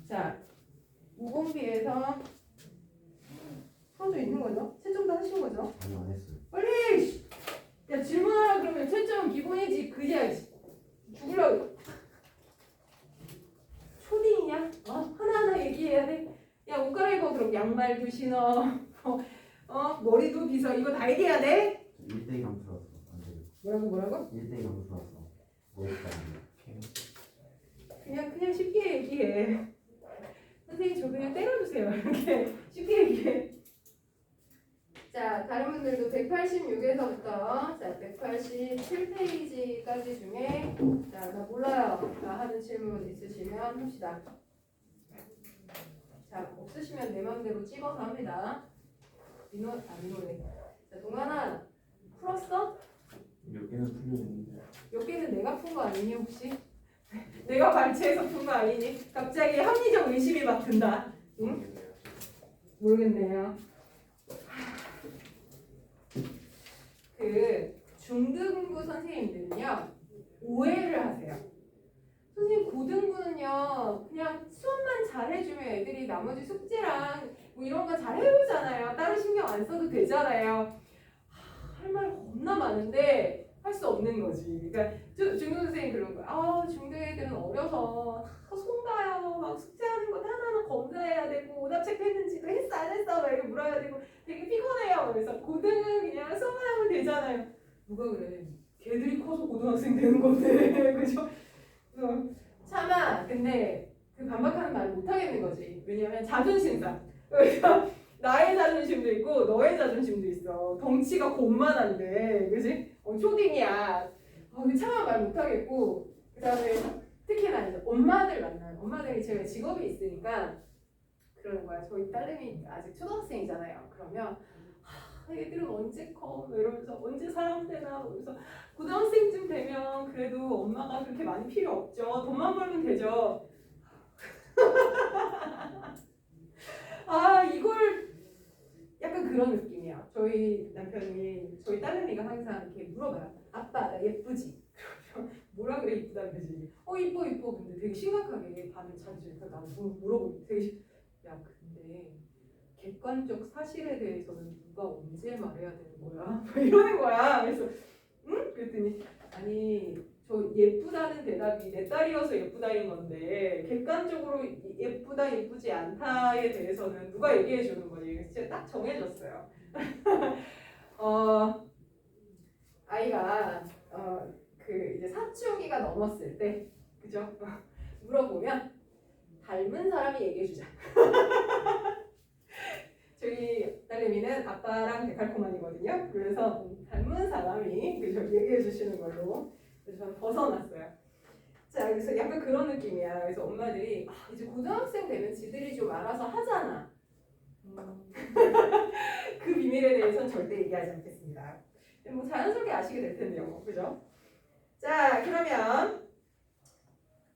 자, 무공비에서 풀어져 있는 거죠? 채점도 하신 거죠? 아니 안 했어요. 빨리! 야, 질문하라 그러면 채점은 기본이지. 그지야. 죽으려고. 초딩이냐? 하나하나 얘기해야 돼. 야, 옷 갈아입어. 그럼 양말도 신어. 머리도 빗어. 이거 다 얘기해야 돼? 1대2 감수라서 안 돼요. 뭐라고? 1대2 감수라서 뭐였다 안 돼요. 그냥 쉽게 얘기해. 선생님 저 그냥 때려주세요. 이렇게 쉽게 얘기해. 자, 다른 분들도 186에서부터 자 187페이지까지 중에 자, 나 몰라요. 나 하는 질문 있으시면 합시다. 자, 없으시면 내 맘대로 찍어서 합니다. 민호래. 자, 동환아 풀었어? 몇 개는 풀려있는데 몇 개는 내가 푼 거 아니니 혹시? 내가 발췌해서 푼 거 아니니? 갑자기 합리적 의심이 막 든다. 응? 모르겠네요. 그 중등부 선생님들은요 오해를 하세요. 선생님 고등부는요 그냥 수업만 잘해주면 애들이 나머지 숙제랑 뭐 이런 거 잘 해오잖아요. 따로 신경 안 써도 되잖아요. 할 말 겁나 많은데 할 수 없는 거지. 그러니까 중등 선생님 그런 거야. 중등 애들은 어려서 다 손봐요. 막 숙제하는 거 하나하나 검사해야 되고 오답책 했는지도 했어 안 했어 막 이렇게 물어야 되고 되게 피곤해요. 그래서 고등은 그냥 수업만 하면 되잖아요. 누가 그래? 걔들이 커서 고등학생 되는 건데 그죠? 차마 근데 그 반박하는 말 못 하겠는 거지. 왜냐면 자존심상. 그래서 나의 자존심도 있고 너의 자존심도 있어. 덩치가 곤만한데, 그지? 초딩이야. 차마 말 못하겠고 그 다음에 특히나 이제 엄마들 만나요. 엄마들이 제가 직업이 있으니까 그러는 거야. 저희 딸내미 아직 초등학생이잖아요. 그러면 애들은 언제 커? 이러면서 언제 사람 되나? 그래서 고등학생쯤 되면 그래도 엄마가 그렇게 많이 필요 없죠. 돈만 벌면 되죠. 이걸 약간 그런 느낌이야. 저희 남편이 저희 딸내미가 항상 이렇게 물어봐요. 아빠 나 예쁘지? 그러면 뭐라 그래 이쁘다 그러지? 이뻐. 근데 되게 심각하게 반응 자주 나도 물어보고 되게 야 근데 객관적 사실에 대해서는 누가 언제 말해야 되는 거야? 이러는 거야. 그래서 응? 그랬더니 아니 저 예쁘다는 대답이 내 딸이어서 예쁘다인 건데 객관적으로 예쁘다 예쁘지 않다에 대해서는 누가 얘기해 주는 거지. 진짜 딱 정해졌어요. 아이가 그 이제 사춘기가 넘었을 때 그죠? 물어보면 닮은 사람이 얘기해 주자. 저희 딸내미는 아빠랑 데칼코만이거든요. 그래서 닮은 사람이 그죠? 얘기해 주시는 걸로 그래서 저는 벗어났어요. 자, 그래서 약간 그런 느낌이야. 그래서 엄마들이 이제 고등학생 되면 지들이 좀 알아서 하잖아. 그 비밀에 대해서는 절대 얘기하지 않겠습니다. 뭐 자연스럽게 아시게 될 텐데요, 그죠? 자, 그러면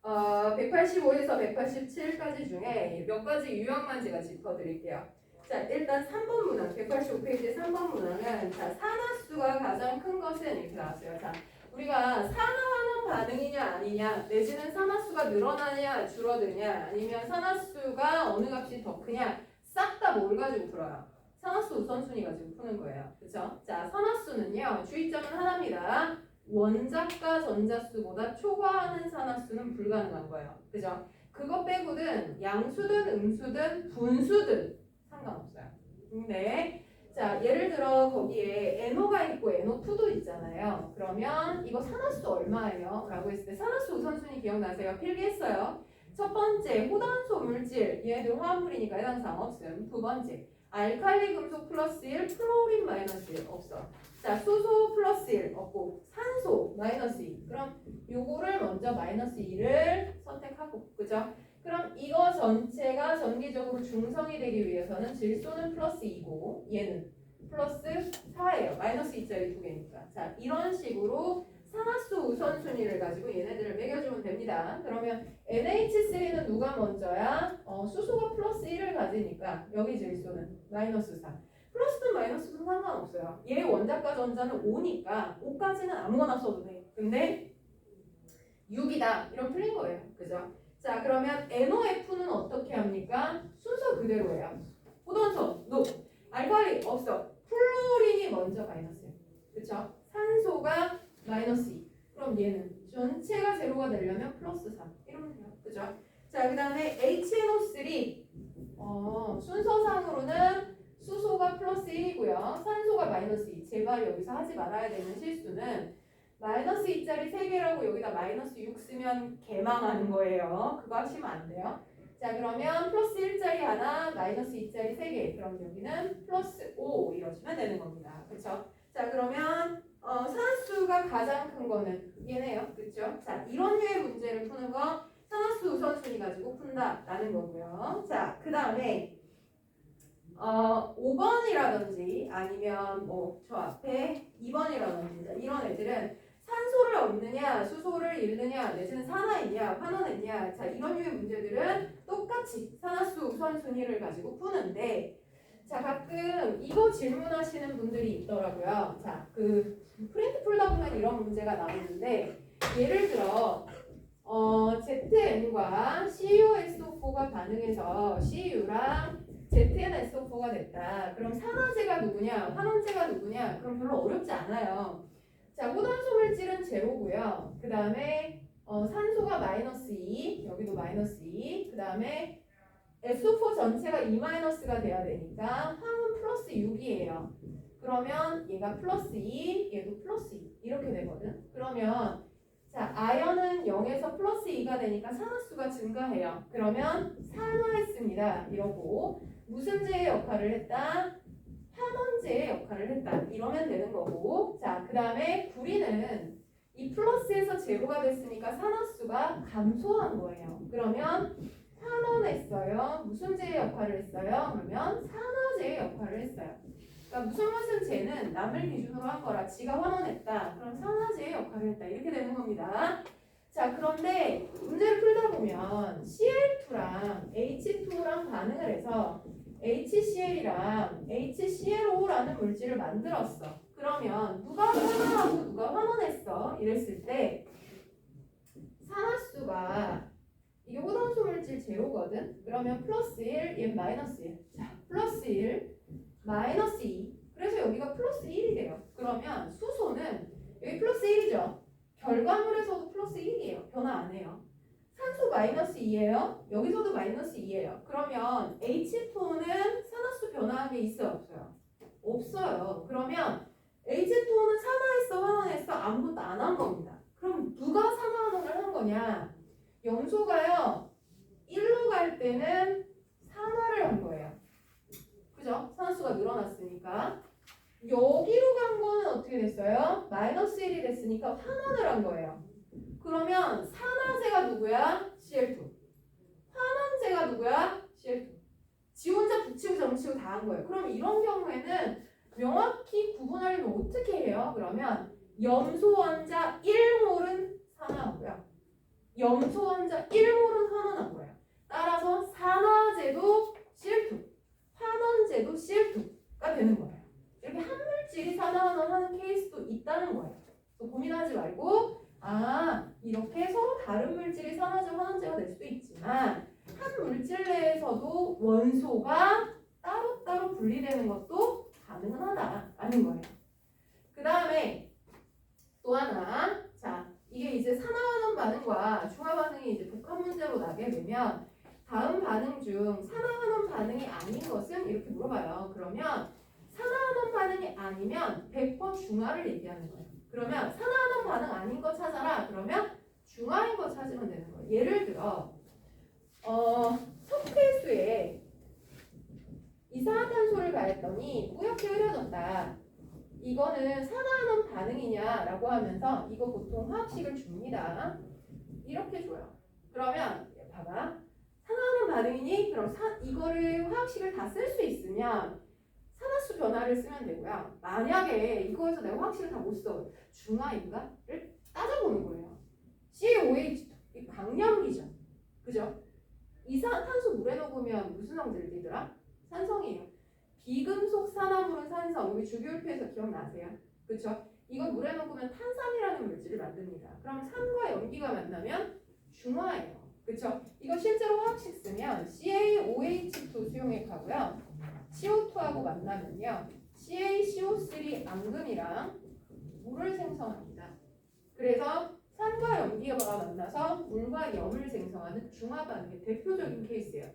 185에서 187까지 중에 몇 가지 유형만 제가 짚어드릴게요. 자, 일단 3번 문항, 185페이지 3번 문항은 자, 산화수가 가장 큰 것은 이렇게 나왔어요. 자, 우리가 산화하는 반응이냐 아니냐, 내지는 산화수가 늘어나냐 줄어드냐, 아니면 산화수가 어느 값이 더 크냐, 싹 다 뭘 가지고 풀어요? 산화수 우선순위 가지고 푸는 거예요. 그렇죠? 자, 산화수는요, 주의점은 하나입니다. 원자가 전자수보다 초과하는 산화수는 불가능한 거예요. 그죠? 그거 빼고는 양수든 음수든 분수든 상관없어요. 근데 자, 예를 들어 거기에 NO가 있고 NO2도 있잖아요. 그러면 이거 산화수 얼마예요? 라고 했을 때 산화수 우선순위 기억나세요? 필기했어요. 첫 번째, 호단소 물질. 얘네들 화합물이니까 해당 사항 없음. 두 번째, 알칼리 금속 플러스 1, 플로린 마이너스 1 없어. 자, 수소 플러스 1 없고 산소 마이너스 2. 그럼 요거를 먼저 마이너스 2를 선택하고, 그죠? 그럼 이거 전체가 전기적으로 중성이 되기 위해서는 질소는 플러스 2고 얘는 플러스 4예요. 마이너스 2짜리 두 개니까. 자, 이런 식으로 산화수 우선순위를 가지고 얘네들을 매겨주면 됩니다. 그러면 NH3는 누가 먼저야? 수소가 플러스 1을 가지니까 여기 질소는 마이너스 4. 플러스든 마이너스든 상관없어요. 얘 원자과 전자는 5니까 5까지는 아무거나 써도 돼. 근데 6이다. 이런 풀린 거예요. 그죠? 자, 그러면 NOF는 어떻게 합니까? 순서 그대로예요. 포도원소, 노. 알칼리, 없어. 플로린이 먼저 마이너스예요. 그쵸? 산소가 마이너스 2. 그럼 얘는 전체가 제로가 되려면 플러스 3. 이러면 돼요. 그죠? 자, 그 다음에 HNO3. 순서상으로는 수소가 플러스 1이고요. 산소가 마이너스 2. 제발 여기서 하지 말아야 되는 실수는 마이너스 2짜리 3개라고 여기다 마이너스 6 쓰면 개망하는 거예요. 그거 하시면 안 돼요. 자, 그러면 플러스 1짜리 하나, 마이너스 2짜리 3개. 그럼 여기는 플러스 5 이러시면 되는 겁니다. 그쵸? 자, 그러면 산화수가 가장 큰 거는 얘네요. 그쵸? 자, 이런 류의 문제를 푸는 거 산화수 우선순위 가지고 푼다라는 거고요. 자, 그 다음에 5번이라든지 아니면 뭐 저 앞에 2번이라든지 이런 애들은 산소를 얻느냐, 수소를 잃느냐, 내지는 산화이냐, 환원이냐, 자 이런 류의 문제들은 똑같이 산화수 우선순위를 가지고 푸는데, 자 가끔 이거 질문하시는 분들이 있더라고요. 자 그 프린트 풀다 보면 이런 문제가 나오는데, 예를 들어 ZN과 CuSO4가 반응해서 CU랑 ZnSO4가 됐다. 그럼 산화제가 누구냐, 환원제가 누구냐? 그럼 별로 어렵지 않아요. 자, 호단소 물질은 제로고요. 그 다음에 산소가 마이너스 2, 여기도 마이너스 2. 그 다음에 SO4 전체가 2-가 돼야 되니까 황은 플러스 6이에요. 그러면 얘가 플러스 2, 얘도 플러스 2 이렇게 되거든. 그러면 자, 아연은 0에서 플러스 2가 되니까 산화수가 증가해요. 그러면 산화했습니다. 이러고 무슨 제의 역할을 했다? 환원제의 역할을 했다. 이러면 되는 거고. 자, 그 다음에 구리는 이 플러스에서 제로가 됐으니까 산화수가 감소한 거예요. 그러면 환원했어요. 무슨 제의 역할을 했어요? 그러면 산화제의 역할을 했어요. 그러니까 무슨 제는 남을 기준으로 한 거라 지가 환원했다. 그럼 산화제의 역할을 했다. 이렇게 되는 겁니다. 자, 그런데 문제를 풀다 보면 Cl2랑 H2랑 반응을 해서 HCl이랑 HClO라는 물질을 만들었어. 그러면 누가 산화하고 누가 환원했어? 이랬을 때 산화수가 이게 호단수 물질 제로거든? 그러면 플러스 1, 얘는 마이너스 1. 자, 플러스 1, 마이너스 2. 그래서 여기가 플러스 1이 돼요. 그러면 수소는 여기 플러스 1이죠. 결과물에서도 플러스 1이에요. 변화 안 해요. 산소 마이너스 2예요. 여기서도 마이너스 2예요. 그러면 H2는 산화수 변화한 게 있어요? 없어요? 없어요. 그러면 H2는 산화했어? 환원했어? 아무것도 안 한 겁니다. 그럼 누가 산화환원을 한 거냐? 염소가요 1로 갈 때는 산화를 한 거예요. 그죠? 산화수가 늘어났으니까. 여기로 간 거는 어떻게 됐어요? 마이너스 1이 됐으니까 환원을 한 거예요. 그러면 산화제가 누구야? Cl2. 환원제가 누구야? Cl2. 지 혼자 붙이고 점치고 다 한 거예요. 그럼 이런 경우에는 명확히 구분하려면 어떻게 해요? 그러면 염소 원자 1몰은 산화하고요. 염소 원자 1몰은 환원한 거예요. 따라서 산화제도 Cl2, 환원제도 Cl2가 되는 거예요. 이렇게 한 물질이 산화환원하는 케이스도 있다는 거예요. 고민하지 말고 이렇게 서로 다른 물질이 산화제, 환원제가 될 수도 있지만 한 물질 내에서도 원소가 따로따로 분리되는 것도 가능은 하다라는 거예요. 그 다음에 또 하나, 자 이게 이제 산화환원 반응과 중화 반응이 이제 복합 문제로 나게 되면 다음 반응 중 산화환원 반응이 아닌 것은 이렇게 물어봐요. 그러면 산화환원 반응이 아니면 100번 중화를 얘기하는 거예요. 그러면 산화환원 반응 아닌 거 찾아라. 그러면 중화인 거 찾으면 되는 거예요. 예를 들어 석회수에 이산화탄소를 가했더니 뿌옇게 흐려졌다. 이거는 산화환원 반응이냐라고 하면서 이거 보통 화학식을 줍니다. 이렇게 줘요. 그러면 봐봐. 산화환원 반응이니? 그럼 이거를 화학식을 다 쓸 수 있으면 산화수 변화를 쓰면 되고요. 만약에 이거에서 내가 화학식을 다 못 써. 중화인가?를 따져보는 거예요. COH2 강염기죠. 그죠? 이산화탄소 물에 녹으면 무슨 성질을 띠더라? 산성이에요. 비금속 산화물은 산성. 여기 주기율표에서 기억나세요? 그쵸? 이거 물에 녹으면 탄산이라는 물질을 만듭니다. 그럼 산과 염기가 만나면 중화예요. 그쵸? 이거 실제로 화학식 쓰면 CaOH2 수용액하고요. CO2하고 만나면요. CaCO3 앙금이랑 물을 생성합니다. 그래서 산과 염기가 만나서 물과 염을 생성하는 중화반응의 게 대표적인 케이스예요.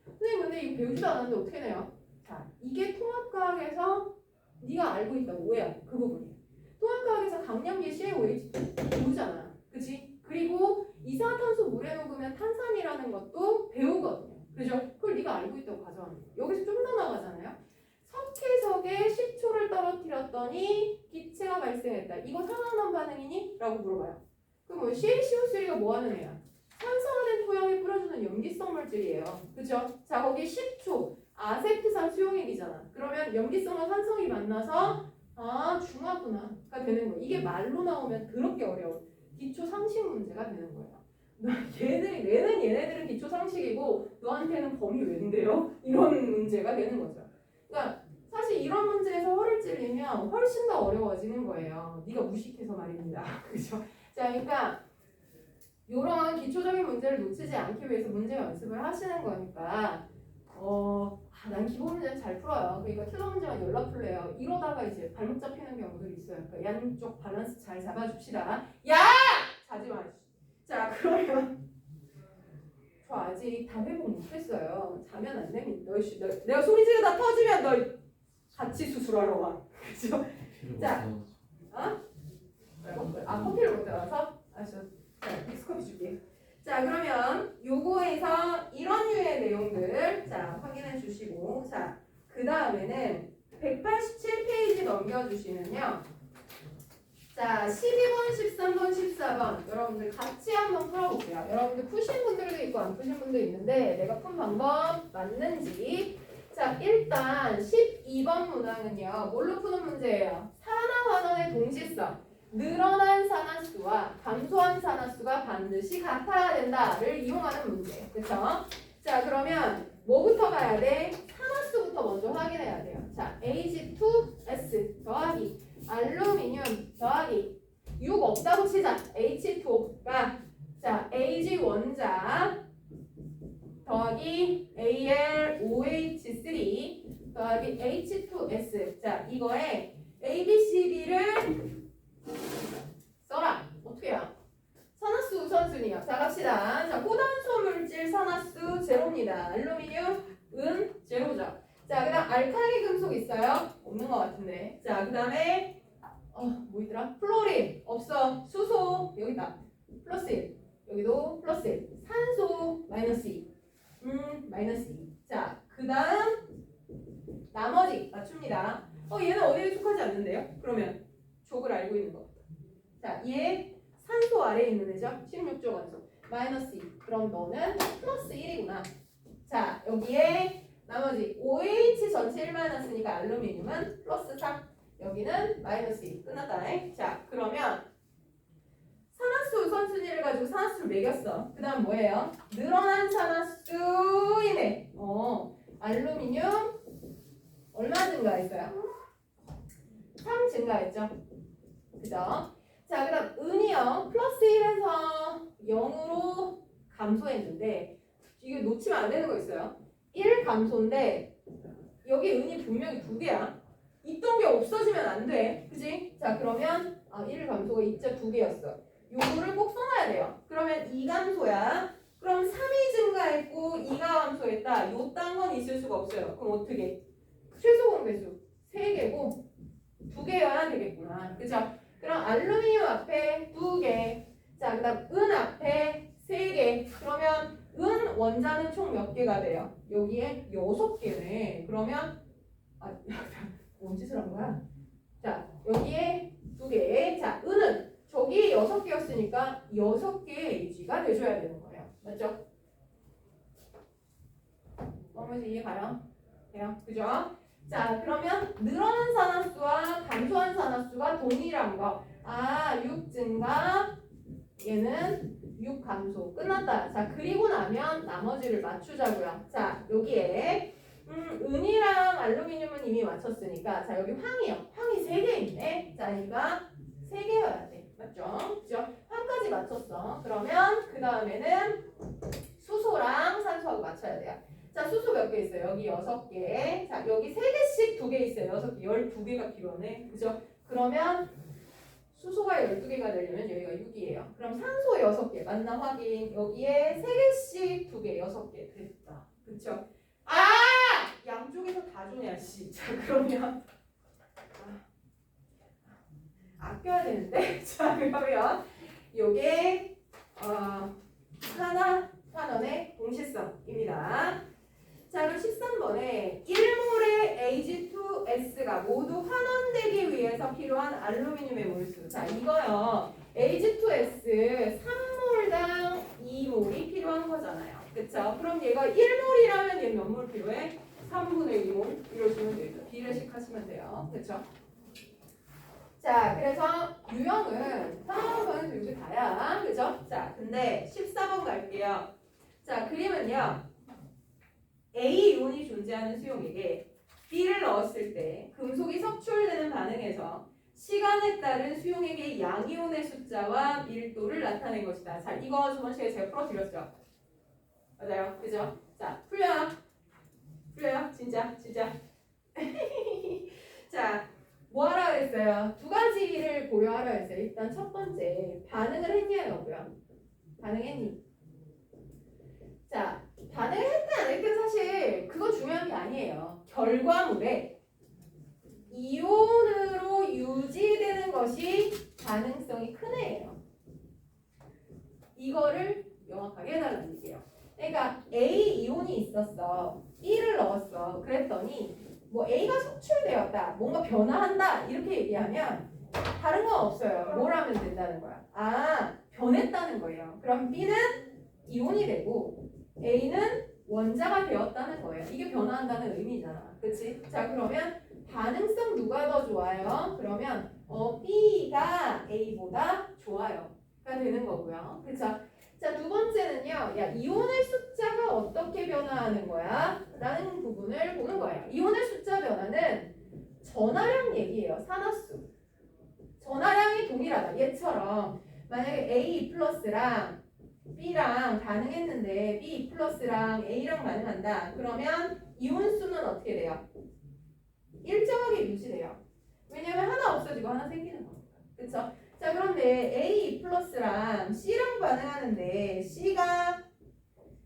선생님 근데 이거 배우지도 않았는데 어떻게 내요? 자, 이게 통합과학에서 네가 알고 있다고 오해야. 그 부분이. 통합과학에서 강염기 CaOH 배우잖아. 그치? 그리고 이산화탄소 물에 녹으면 탄산이라는 것도 배우거든요. 그죠? 그걸 네가 알고 있다고 가져가는 거야. 여기서 좀 더 나가잖아요. 석회석에 식초를 떨어뜨렸더니 기체가 발생했다. 이거 산화환원 반응이니? 라고 물어봐요. 그럼 뭐 CaCO3가 뭐 하는 애야? 산성화된 토양에 뿌려주는 염기성 물질이에요. 그죠? 자, 거기 식초, 아세트산 수용액이잖아. 그러면 염기성과 산성이 만나서 아, 중화구나가 되는 거예요. 이게 말로 나오면 더럽게 어려워. 기초 상식 문제가 되는 거예요. 얘네들은 기초 상식이고 너한테는 범위 왜인데요? 이런 문제가 되는 거죠. 그러니까 사실 이런 문제에서 허를 찔리면 훨씬 더 어려워지는 거예요. 네가 무식해서 말입니다. 그죠? 자, 그러니까 이런 기초적인 문제를 놓치지 않기 위해서 문제 연습을 하시는 거니까 난 기본 문제는 잘 풀어요. 그러니까 킬러 문제만 열라 풀래요. 이러다가 이제 발목 잡히는 경우들이 있어요. 그러니까 양쪽 밸런스 잘 잡아줍시다. 야! 자지 마. 자, 그러면 저 아직 다 회복 못했어요. 자면 안 됩니다. 내가 소리 지르다 터지면 너 같이 수술하러 와. 그죠? 자, 커피를 못 들어서? 자, 믹스커피 줄게. 자, 그러면 요거에서 이런 류의 내용들 자 확인해 주시고 자, 그 다음에는 187페이지 넘겨주시면요. 자, 12번, 13번, 14번 여러분들 같이 한번 풀어볼게요. 여러분들 푸신 분들도 있고 안 푸신 분도 있는데 내가 푼 방법 맞는지. 자, 일단 12번 문항은요. 뭘로 푸는 문제예요? 산화환원의 동시성. 늘어난 산화수와 감소한 산화수가 반드시 같아야 된다를 이용하는 문제. 그쵸? 자, 그러면 뭐부터 가야 돼? 산화수부터 먼저 확인해야 돼요. 자, Ag2S 더하기 알루미늄 더하기 6 없다고 치자. H2O가 자, Ag 원자 더하기 AlOH3 더하기 H2S. 자, 이거에 A, B, C, D를 써라. 어떻게 해요? 산화수 우선순위요. 자, 갑시다. 자, 고단수 물질 산화수 제로입니다. 알루미늄, 은 제로죠. 자, 그 다음 알칼리 금속 있어요? 없는 것 같은데. 자, 그 다음에 뭐 있더라? 플로린 없어. 수소 여기 있다. 플러스 1. 여기도 플러스 1. 산소 마이너스 2. 마이너스 2. 자, 그 다음 나머지 맞춥니다. 얘는 어디에 속하지 않는데요? 그러면 족을 알고 있는 것 같아. 자, 얘 산소 아래에 있는 애죠? 16조 원소. 마이너스 2. 그럼 너는 플러스 1이구나. 자, 여기에 나머지 OH 전체 1마이너스니까 알루미늄은 플러스 3. 여기는 마이너스 2. 끝났다. 자, 그러면 산화수 우선순위를 가지고 산화수를 매겼어. 그 다음 뭐예요? 늘어난 산화수이네. 알루미늄 얼마 증가했어요? 3 증가했죠. 그죠? 자, 그 다음 은이요. 플러스 1에서 0으로 감소했는데 이게 놓치면 안 되는 거 있어요. 1 감소인데 여기 은이 분명히 2개야. 있던 게 없어지면 안 돼. 그지? 자, 그러면 1 감소가 있자 2개였어. 요거를 꼭 써놔야 돼요. 그러면 2 감소야. 그럼 3이 증가했고 2가 감소했다. 요 딴 건 있을 수가 없어요. 그럼 어떻게? 최소 공배수 3개고 2개여야 되겠구나. 그죠? 그럼 알루미늄 앞에 2개. 자, 그 다음 은 앞에 3개. 그러면 은 원자는 총 몇 개가 돼요? 여기에 6개네. 그러면 뭔 짓을 한 거야? 자, 여기에 2개. 자, 은은 저기 6개였으니까 6개의 Ag가 돼줘야 되는 거예요. 맞죠? 뭐지 이해 가요? 돼요? 그죠? 자, 그러면 늘어난 산화수와 감소한 산화수가 동일한 거. 6 증가, 얘는 6 감소. 끝났다. 자, 그리고 나면 나머지를 맞추자고요. 자, 여기에 은이랑 알루미늄은 이미 맞췄으니까 자, 여기 황이요. 황이 3개 있네. 자, 얘가 3개여야 돼. 맞죠? 그죠? 한까지 맞췄어. 그러면 그 다음에는 수소랑 산소하고 맞춰야 돼요. 자, 수소 몇 개 있어요? 여기 6개. 자, 여기 3개씩 2개 있어요. 6개, 12개가 필요하네. 그죠? 그러면 수소가 12개가 되려면 여기가 6이에요. 그럼 산소 6개. 맞나 확인. 여기에 3개씩 2개, 6개. 됐다. 그쵸? 아! 양쪽에서 다 주냐, 씨. 자, 그러면. 아껴야 되는데. 자, 그러면 요게, 산화의 공시성입니다. 자, 그럼 13번에 1몰의 Ag2S가 모두 환원되기 위해서 필요한 알루미늄의 몰수. 자, 이거요. Ag2S 3몰당 2몰이 필요한 거잖아요. 그쵸? 그럼 얘가 1몰이라면 얘 몇 몰 필요해? 3분의 2몰 이러시면 되죠. 비례식 하시면 돼요. 그쵸? 자, 그래서 유형은 상황은 이렇게 다야. 그죠? 자, 근데 14번 갈게요. 자, 그림은요. A 이온이 존재하는 수용액에 B를 넣었을 때 금속이 석출되는 반응에서 시간에 따른 수용액의 양이온의 숫자와 밀도를 나타낸 것이다. 자, 이거 저번 시간에 제가 풀어드렸죠? 맞아요. 그죠? 자, 풀려요. 진짜. 자, 뭐 하라 그랬어요? 두 가지를 고려하라 했어요. 일단 첫 번째, 반응을 했냐 여고요. 반응했니? 자, 반응을 했다 안 했다 사실 그거 중요한 게 아니에요. 결과물에 이온으로 유지되는 것이 가능성이 큰 애예요. 이거를 명확하게 해달라는 얘기예요. 그러니까 A 이온이 있었어. B를 넣었어. 그랬더니 뭐 A가 석출되었다. 뭔가 변화한다. 이렇게 얘기하면 다른 건 없어요. 뭘 하면 된다는 거야? 아, 변했다는 거예요. 그럼 B는 이온이 되고 A는 원자가 되었다는 거예요. 이게 변화한다는 의미잖아. 그치? 자, 그러면 반응성 누가 더 좋아요? 그러면 B가 A보다 좋아요. 가 되는 거고요. 그쵸? 자, 두 번째는요. 야, 이온의 숫자가 어떻게 변화하는 거야? 라는 부분을 보는 거예요. 이온의 숫자 변화는 전하량 얘기예요. 산화수. 전하량이 동일하다. 얘처럼 만약에 A 플러스랑 B랑 반응했는데 B 플러스랑 A랑 반응한다. 그러면 이온수는 어떻게 돼요? 일정하게 유지돼요. 왜냐면 하나 없어지고 하나 생기는 거니까. 그쵸? 자, 그런데 A 플러스랑 C랑 반응하는데 C가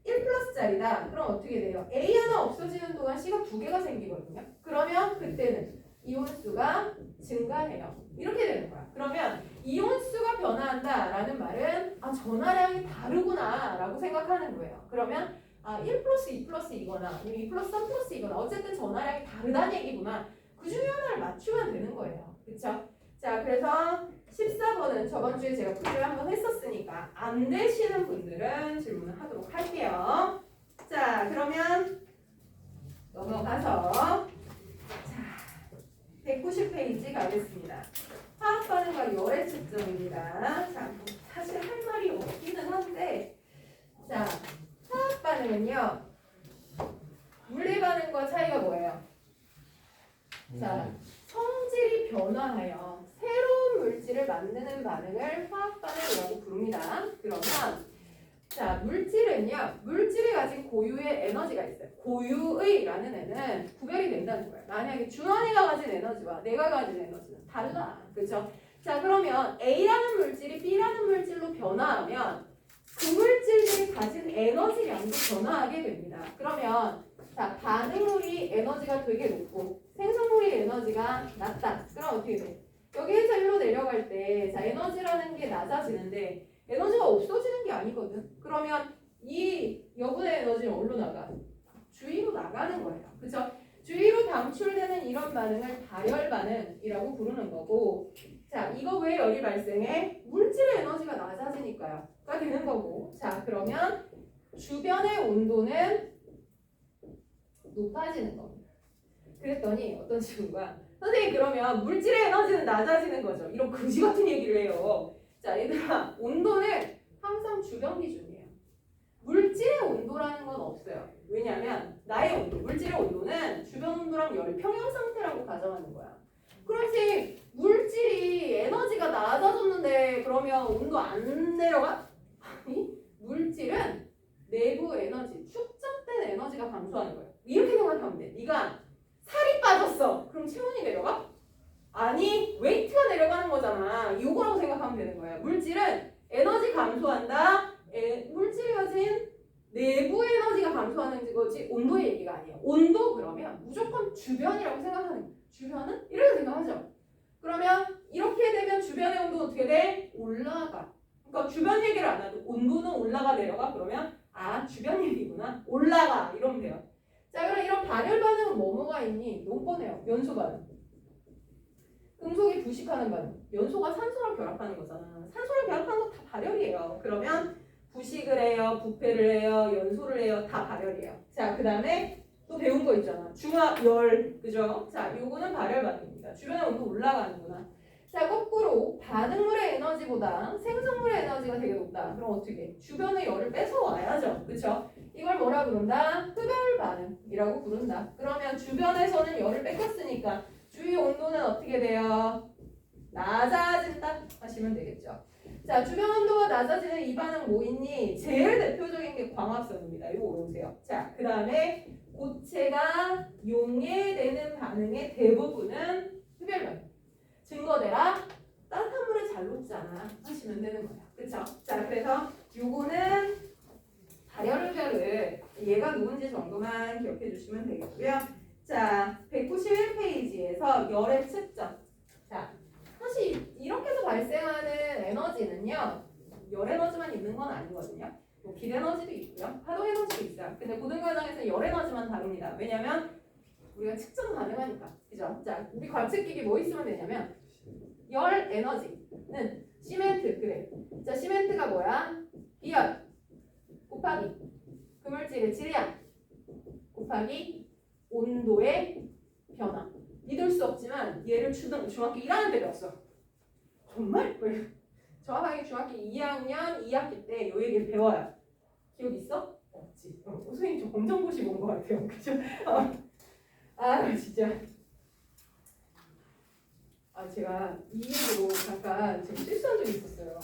1 플러스짜리다. 그럼 어떻게 돼요? A 하나 없어지는 동안 C가 2개가 생기거든요. 그러면 그때는 이온수가 증가해요. 이렇게 되는 거야. 그러면 이온수가 변화한다라는 말은 전하량이 다르구나 라고 생각하는 거예요. 그러면 1 플러스 2 플러스 이거나 2 플러스 3 플러스 이거나 어쨌든 전하량이 다르다는 얘기구나. 그 중에 하나를 맞추면 되는 거예요. 그쵸? 자, 그래서 14번은 저번 주에 제가 풀이를 한번 했었으니까 안 되시는 분들은 질문을 하도록 할게요. 자, 그러면 넘어가서 190페이지 가겠습니다. 화학 반응과 열의 측정입니다. 자, 사실 할 말이 없기는 한데, 자, 화학 반응은요, 물리 반응과 차이가 뭐예요? 자, 성질이 변화하여 새로운 물질을 만드는 반응을 화학 반응이라고 부릅니다. 그러면 자, 물질은요, 물질이 가진 고유의 에너지가 있어요. 고유의라는 애는 구별이 된다는 거예요. 만약에 준원이가 가진 에너지와 내가 가진 에너지는 달라. 그렇죠? 자, 그러면 A라는 물질이 B라는 물질로 변화하면 그 물질들이 가진 에너지량도 변화하게 됩니다. 그러면 자, 반응물이 에너지가 되게 높고 생성물이 에너지가 낮다. 그럼 어떻게 돼? 여기에서 일로 내려갈 때 자, 에너지라는 게 낮아지는데 에너지가 없어지는 게 아니거든. 그러면 이 여분의 에너지는 어디로 나가? 주위로 나가는 거예요. 그렇죠? 주위로 방출되는 이런 반응을 다열 반응이라고 부르는 거고, 자, 이거 왜 열이 발생해? 물질의 에너지가 낮아지니까요. 가 되는 거고, 자, 그러면 주변의 온도는 높아지는 겁니다. 그랬더니 어떤 친구가 선생님 그러면 물질의 에너지는 낮아지는 거죠. 이런 거지 같은 얘기를 해요. 자, 얘들아, 온도는 항상 주변 기준이에요. 물질의 온도라는 건 없어요. 왜냐하면 나의 온도, 물질의 온도는 주변 온도랑 열의 평형 상태라고 가정하는 거야. 그렇지, 물질이 에너지가 낮아졌는데 그러면 온도 안 내려가? 아니, 물질은 내부 에너지, 축적된 에너지가 감소하는 거예요. 이렇게 생각하면 돼. 네가 살이 빠졌어. 그럼 체온이 내려가? 아니, 웨이트가 내려가는 거잖아. 이거라고 생각하면 되는 거야. 물질은 에너지 감소한다. 물질이 가진 내부 에너지가 감소하는 거지 온도의 얘기가 아니에요. 온도 그러면 무조건 주변이라고 생각하는 거예요. 주변은? 이렇게 생각하죠. 그러면 이렇게 되면 주변의 온도는 어떻게 돼? 올라가. 그러니까 주변 얘기를 안 해도 온도는 올라가 내려가? 그러면 아 주변 얘기구나. 올라가 이러면 돼요. 자 그럼 이런 발열 반응은 뭐가 있니? 너무 뻔해요. 연소 반응. 금속이 부식하는 반응. 연소가 산소랑 결합하는 거잖아. 산소랑 결합하는 거 다 발열이에요. 그러면 부식을 해요, 부패를 해요, 연소를 해요, 다 발열이에요. 자, 그 다음에 또 배운 거 있잖아. 중압, 열, 그죠? 자, 요거는 발열 반응입니다. 주변의 온도 올라가는구나. 자, 거꾸로 반응물의 에너지보다 생성물의 에너지가 되게 높다. 그럼 어떻게? 주변의 열을 뺏어와야죠. 그쵸? 이걸 뭐라 부른다? 흡열 반응이라고 부른다. 그러면 주변에서는 열을 뺏겼으니까 주위 온도는 어떻게 돼요? 낮아진다 하시면 되겠죠. 자, 주변 온도가 낮아지는 이 반응 뭐 있니? 제일 대표적인 게 광합성입니다. 이거 외우세요. 자, 그 다음에 고체가 용해되는 반응의 대부분은 흡열 반응. 증거대라 따뜻한 물에 잘 녹잖아 하시면 되는 거야. 그쵸? 자, 그래서 요거는 발열 흡열을 얘가 누군지 정도만 기억해 주시면 되겠고요. 자, 191페이지에서 열의 측정. 자, 사실 이렇게 해서 발생하는 에너지는요, 열 에너지만 있는 건 아니거든요. 뭐 길 에너지도 있고요, 파동 에너지도 있어요. 근데 고등 과정에서 열 에너지만 다룹니다. 왜냐면 우리가 측정 가능하니까, 그죠? 자, 우리 관측기기 뭐 있으면 되냐면 열 에너지는 시멘트, 그래. 자, 시멘트가 뭐야? 비열 곱하기 그물질의 질량 곱하기 온도의 변화. 믿을 수 없지만 얘를 중학교 1학년 때 배웠어. 정말? 정확하게 중학교 2학년 2학기 때 요 얘기를 배워요. 기억 있어? 없지. 선생님 저 검정고시 본 것 같아요. 그죠? 아 진짜. 아 제가 이 얘기로 잠깐 제가 실수한 적이 있었어요.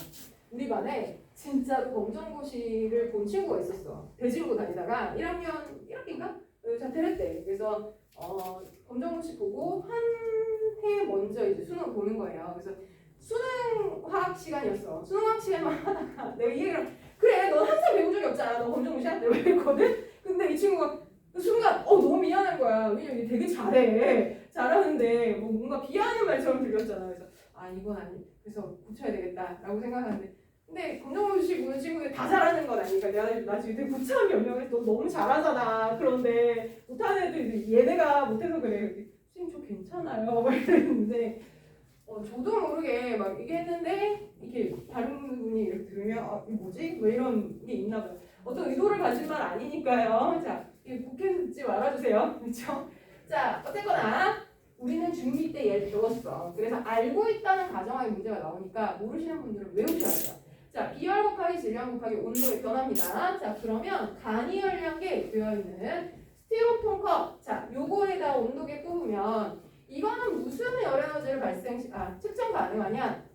우리 반에 진짜로 검정고시를 본 친구가 있었어. 대지고 다니다가 1학기인가? 자퇴를 했대. 그래서 검정고시 보고 한 해 먼저 이제 수능 보는 거예요. 그래서 수능화학 시간이었어. 수능화학 시간만 하다가 내가 이 얘기를 그래 너 항상 배운 적이 없잖아. 너 검정고시야? 내가 그랬거든? 근데 이 친구가 순간 너무 미안한 거야. 왜냐면 되게 잘하는데 뭐 뭔가 비하하는 말처럼 들렸잖아. 그래서 아 이건 아니. 그래서 고쳐야 되겠다라고 생각하는데 근데 검정고시 보는 친구들 다 잘하는 건 아니니까 내가 지금 되게 구차한 변명을 너 너무 잘하잖아. 그런데 못하는 애들 얘네가 못해서 그래. 선생님 저 괜찮아요. 막 이랬는데 저도 모르게 막 이게 했는데 이렇게 다른 분이 이렇게 들으면 이게 뭐지? 왜 이런 게 있나 봐요. 어떤 의도를 가진 말 아니니까요. 자, 복해듣지 말아주세요. 그렇죠? 자, 어쨌거나 우리는 중2 때 얘를 배웠어. 그래서 알고 있다는 가정하에 문제가 나오니까 모르시는 분들은 외우셔야 돼요. 자, 비열 곱하기 질량 곱하기 온도의 변화입니다. 자, 그러면 간이 열량계 되어있는 스티로폼 컵. 자, 요거에다 온도계 꼽으면 이거는 무슨 열에너지를 측정 가능하냐?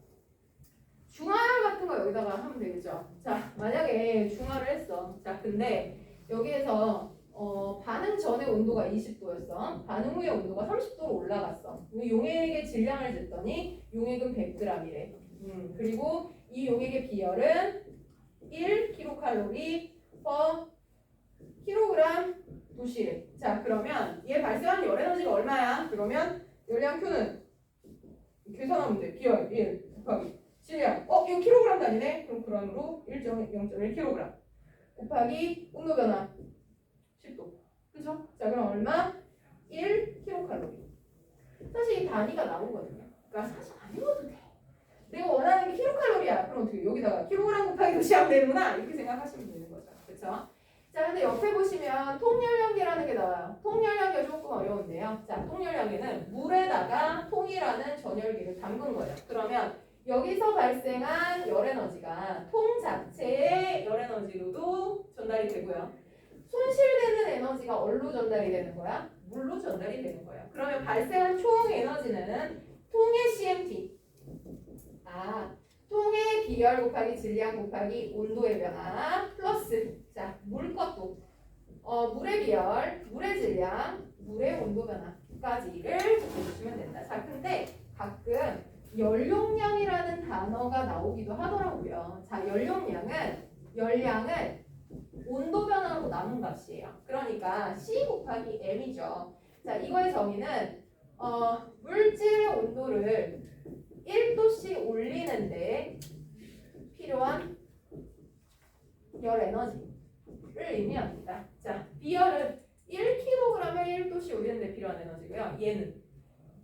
중화열 같은 거 여기다가 하면 되겠죠. 자, 만약에 중화를 했어. 자, 근데 여기에서 반응 전의 온도가 20도였어. 반응 후의 온도가 30도로 올라갔어. 용액의 질량을 쟀더니 용액은 100g이래. 그리고 이 용액의 비열은 1kcal per kg 도시래. 자, 그러면 얘 발생하는 열 에너지가 얼마야? 그러면 열량 Q는 계산하면 돼. 비열 1 곱하기 질량. 이거 킬로그램 단위네? 그럼 그람으로 0.1kg 곱하기 온도 변화 10도. 그죠? 자, 그럼 얼마? 1kcal. 사실 이 단위가 나오거든요. 그러니까 사실 안 읽어도 돼. 내가 원하는 게 킬로칼로리야. 그럼 어떻게 여기다가 킬로그램 곱하기 도시하면 되는구나. 이렇게 생각하시면 되는 거죠. 그렇죠? 자, 근데 옆에 보시면 통열량계라는 게 나와요. 통열량계 조금 어려운데요. 자, 통열량계는 물에다가 통이라는 전열기를 담근 거예요. 그러면 여기서 발생한 열에너지가 통 자체의 열에너지로도 전달이 되고요. 손실되는 에너지가 어디로 전달이 되는 거야? 물로 전달이 되는 거예요. 그러면 발생한 총 에너지는 통의 CMT. 통의 비열 곱하기 질량 곱하기 온도의 변화 플러스 자, 물 것도 물의 비열, 물의 질량, 물의 온도 변화까지를 적어주시면 된다. 자, 근데 가끔 연용량이라는 단어가 나오기도 하더라고요. 자, 열량은 온도 변화로 나눈 값이에요. 그러니까 C 곱하기 M이죠. 자, 이거의 정의는 물질의 온도를 1도씩 올리는데 필요한 열 에너지를 의미합니다. 자, 비열은 1kg에 1도씩 올리는데 필요한 에너지고요. 얘는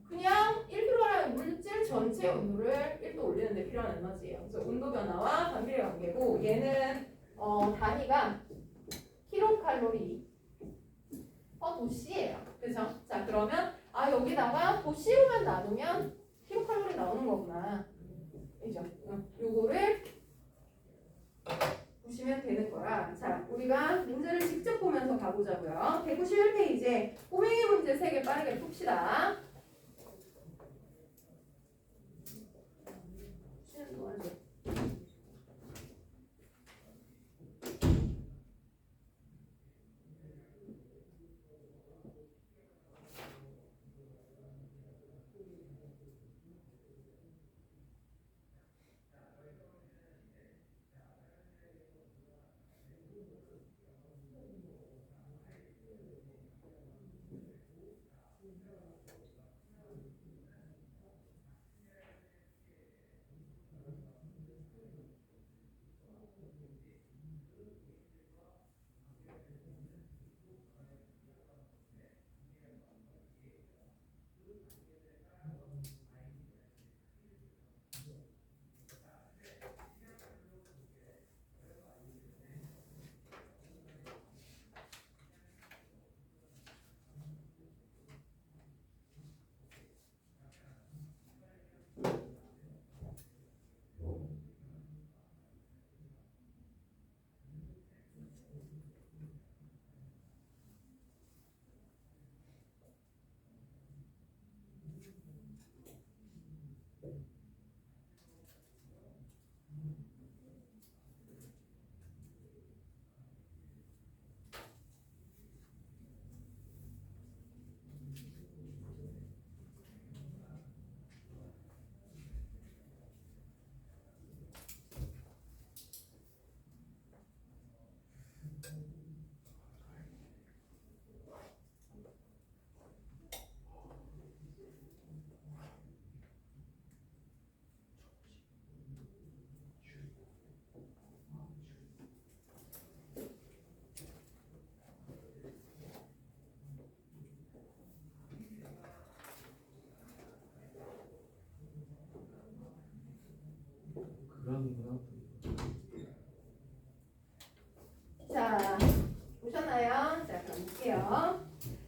그냥 1kg의 물질 전체 온도를 1도 올리는데 필요한 에너지예요. 그래서 온도 변화와 반비례 관계고 얘는 단위가 킬로칼로리 도씨예요. 그죠? 자, 그러면 여기다가 도씨로만 나누면 킬로칼로리 나오는 거구나. 그죠? 요거를 보시면 되는 거라. 자, 우리가 문제를 직접 보면서 가보자고요. 191페이지에 꼬맹이 문제 3개 빠르게 풉시다. 쉬는 동안 좀. 그러는구나. 자, 보셨나요? 자, 그럼 볼게요.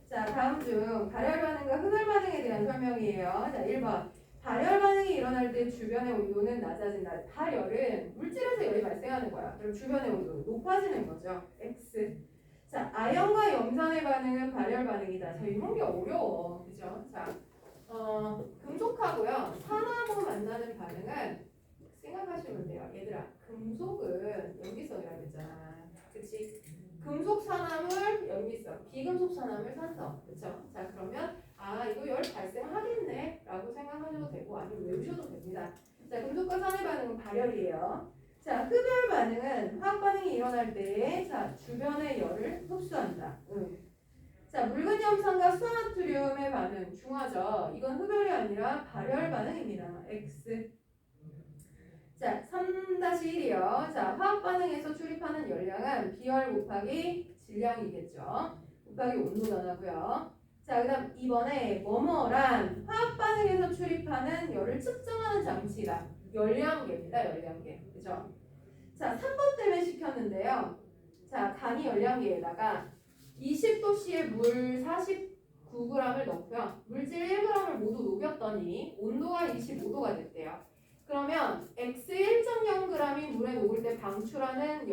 자, 다음 중 발열 반응과 흡열 반응에 대한 설명이에요. 자, 1번. 발열 반응이 일어날 때 주변의 온도는 낮아진다. 발열은 물질에서 열이 발생하는 거야. 그럼 주변의 온도는 높아지는 거죠. X. 자, 아연과 염산의 반응은 발열 반응이다. 자, 이런 게 어려워. 그죠? 자, 금속하고요. 산화로 만나는 반응은 생각하시면 돼요. 얘들아, 금속은 염기성이라고 했잖아. 그치? 금속 산화물 염기성, 비금속 산화물 산성. 그쵸? 자, 그러면 이거 열 발생하겠네 라고 생각하셔도 되고 아니면 외우셔도 됩니다. 자, 금속과 산의 반응은 발열이에요. 자, 흡열 반응은 화학 반응이 일어날 때 자, 주변의 열을 흡수한다. 자, 묽은 염산과 수화나트륨의 반응 중화죠. 이건 흡열이 아니라 발열 반응입니다. X. 자, 3-1이요. 자, 화학 반응에서 출입하는 열량은 비열 곱하기 질량이겠죠. 곱하기 온도 변화고요. 자, 그다음 2번에 뭐뭐란 화학 반응에서 출입하는 열을 측정하는 장치다. 열량계입니다. 열량계. 그죠? 자, 3번 때문에 시켰는데요. 자, 단위 열량계에다가 20도씨의 물 49g을 넣고요. 물질 1g을 모두 녹였더니 온도가 25도가 됐대요. 그러면 x 1.0g이 물에 녹을 때 방출하는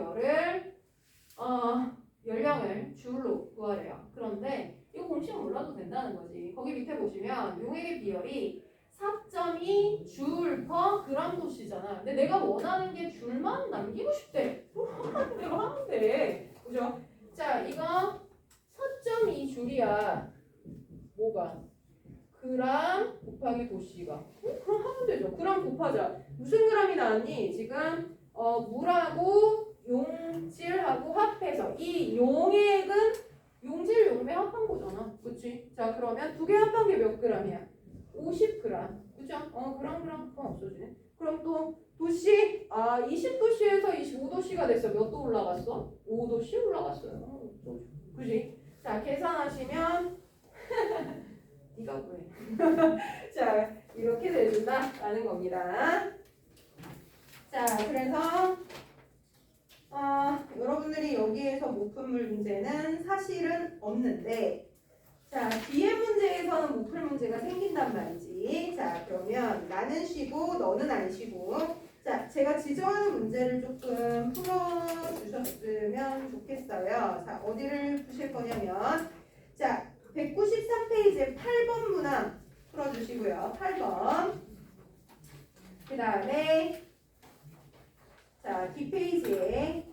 열량을 줄로 구하래요. 그런데 이 공식 몰라도 된다는 거지. 거기 밑에 보시면 용액의 비열이 4.2 줄 per 그램 도시잖아. 근데 내가 원하는 게 줄만 남기고 싶대. 하는 대로 하면 돼. 그죠? 자, 이거 4.2 줄이야. 뭐가? 그램 곱하기 도시가. 그럼 하면 되죠. 그램 곱하자. 무슨 그램이 나왔니? 지금 물하고 용질하고 합해서 이 용액은 용질 용매 합한 거잖아. 그치? 자, 그러면 두 개 합한 게 몇 그램이야? 50g. 그죠? 그럼 없어지네. 그럼 또 도시 20도씨에서 25도씨가 됐어. 몇 도 올라갔어? 5도씨 올라갔어요. 그지? 자, 계산하시면 네가 구해. 자, 이렇게 돼준다라는 겁니다. 자, 그래서 여러분들이 여기에서 모품물 문제는 사실은 없는데, 자, 뒤에 문제에서는 모플 문제가 생긴단 말이지. 자, 그러면 나는 쉬고 너는 안 쉬고. 자, 제가 지정하는 문제를 조금 풀어주셨으면 좋겠어요. 자, 어디를 푸실 거냐면, 자, 193페이지에 8번 문항 풀어주시고요. 8번. 그 다음에 자, 뒷페이지에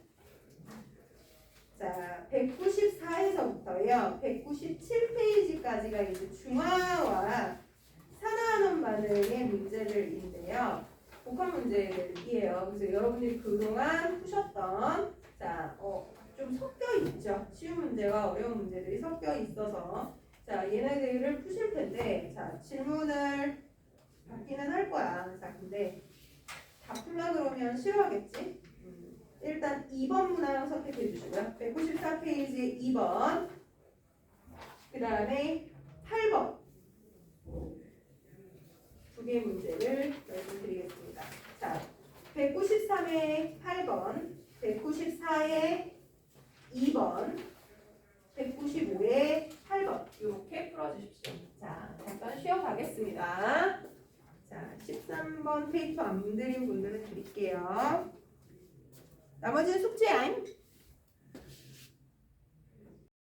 자, 194에서부터요. 197페이지까지가 이제 중화와 산화하는 반응의 문제들인데요. 복합 문제들이에요. 그래서 여러분들이 그동안 푸셨던 자, 좀 섞여 있죠. 쉬운 문제와 어려운 문제들이 섞여 있어서 자, 얘네들을 푸실 텐데 자, 질문을 받기는 할 거야. 자, 근데 다 풀라 그러면 싫어하겠지? 일단 2번 문항 선택해 주시고요. 194페이지 2번. 그 다음에 8번. 두 개의 문제를 말씀드리겠습니다. 자, 193의 8번, 194의 2번, 195의 8번. 이렇게 풀어주십시오. 자, 잠깐 쉬어가겠습니다. 자, 13번 페이퍼 안 드린 분들은 드릴게요. 나머지는 숙제 아임.